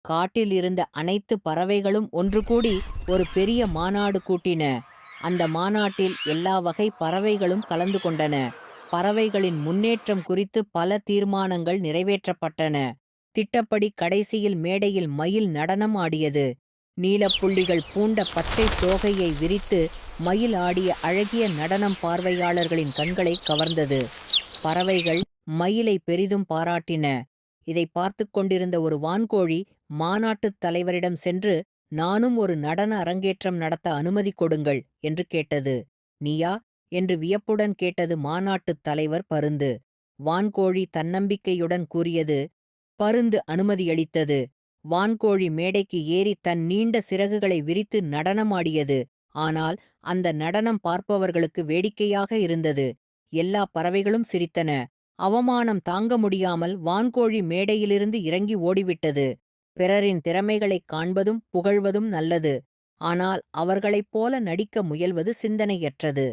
காட்டில் இருந்த அனைத்து பறவைகளும் ஒன்று கூடி ஒரு பெரிய மாநாடு கூட்டின. அந்த மாநாட்டில் எல்லா வகை பறவைகளும் கலந்து கொண்டன. பறவைகளின் முன்னேற்றம் குறித்து பல தீர்மானங்கள் நிறைவேற்றப்பட்டன. திட்டப்படி கடைசியில் மேடையில் மயில் நடனம் ஆடியது. நீலப்புள்ளிகள் பூண்ட பச்சை தோகையை விரித்து மயில் ஆடிய அழகிய நடனம் பார்வையாளர்களின் கண்களை கவர்ந்தது. பறவைகள் மயிலை பெரிதும் பாராட்டின. இதை பார்த்து கொண்டிருந்த ஒரு வான்கோழி மாநாட்டுத் தலைவரிடம் சென்று, நானும் ஒரு நடன அரங்கேற்றம் நடத்த அனுமதி கொடுங்கள் என்று கேட்டது. நீயா என்று வியப்புடன் கேட்டது மாநாட்டுத் தலைவர் பருந்து. வான்கோழி தன்னம்பிக்கையுடன் கூறியது. பருந்து அனுமதியளித்தது. வான்கோழி மேடைக்கு ஏறி தன் நீண்ட சிறகுகளை விரித்து நடனமாடியது. ஆனால் அந்த நடனம் பார்ப்பவர்களுக்கு வேடிக்கையாக இருந்தது. எல்லா பறவைகளும் சிரித்தன. அவமானம் தாங்க முடியாமல் வான்கோழி மேடையிலிருந்து இறங்கி ஓடிவிட்டது. பிறரின் திறமைகளைக் காண்பதும் புகழ்வதும் நல்லது. ஆனால் அவர்களைப் போல நடிக்க முயல்வது சிந்தனையற்றது.